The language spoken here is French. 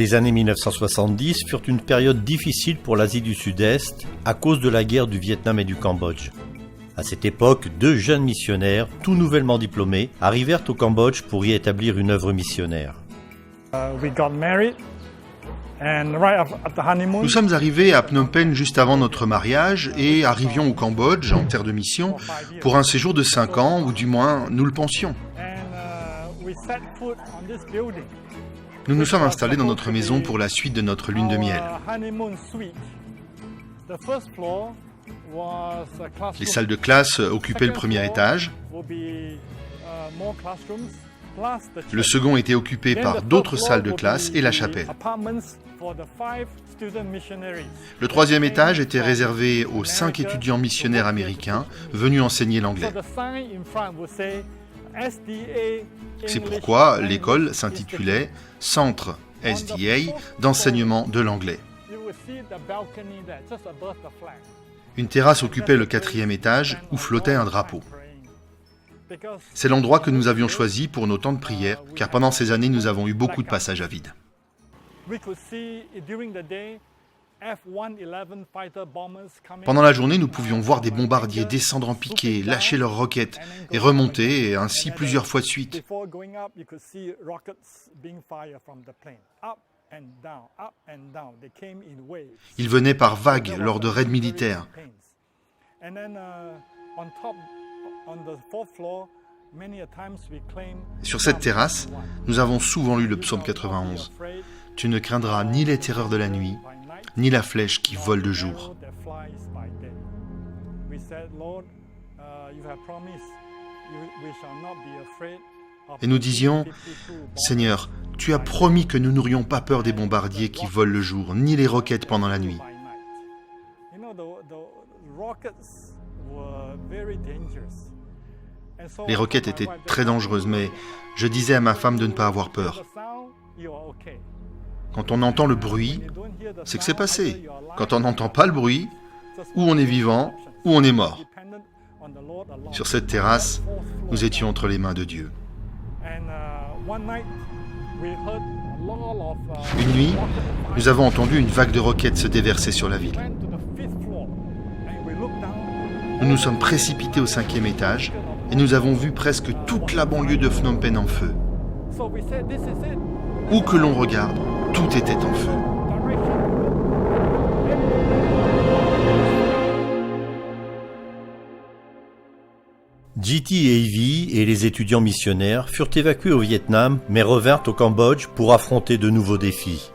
Les années 1970 furent une période difficile pour l'Asie du Sud-Est à cause de la guerre du Vietnam et du Cambodge. À cette époque, 2 jeunes missionnaires, tout nouvellement diplômés, arrivèrent au Cambodge pour y établir une œuvre missionnaire. Nous sommes arrivés à Phnom Penh juste avant notre mariage et arrivions au Cambodge, en terre de mission, pour un séjour de 5 ans, ou du moins nous le pensions. Nous nous sommes installés dans notre maison pour la suite de notre lune de miel. Les salles de classe occupaient le premier étage. Le second était occupé par d'autres salles de classe et la chapelle. Le troisième étage était réservé aux 5 étudiants missionnaires américains venus enseigner l'anglais. C'est pourquoi l'école s'intitulait Centre SDA d'enseignement de l'anglais. Une terrasse occupait le 4e étage où flottait un drapeau. C'est l'endroit que nous avions choisi pour nos temps de prière, car pendant ces années, nous avons eu beaucoup de passages à vide. Pendant la journée, nous pouvions voir des bombardiers descendre en piqué, lâcher leurs roquettes et remonter, et ainsi plusieurs fois de suite. Ils venaient par vagues lors de raids militaires. Sur cette terrasse, nous avons souvent lu le psaume 91. « Tu ne craindras ni les terreurs de la nuit, ni la flèche qui vole de jour. » Et nous disions, « Seigneur, tu as promis que nous n'aurions pas peur des bombardiers qui volent le jour, ni les roquettes pendant la nuit. » Les roquettes étaient très dangereuses, mais je disais à ma femme de ne pas avoir peur. Quand on entend le bruit, c'est que c'est passé. Quand on n'entend pas le bruit, ou on est vivant, ou on est mort. Sur cette terrasse, nous étions entre les mains de Dieu. Une nuit, nous avons entendu une vague de roquettes se déverser sur la ville. Nous nous sommes précipités au 5e étage et nous avons vu presque toute la banlieue de Phnom Penh en feu. Où que l'on regarde, tout était en feu. J.T. et Ivy et les étudiants missionnaires furent évacués au Vietnam mais revinrent au Cambodge pour affronter de nouveaux défis.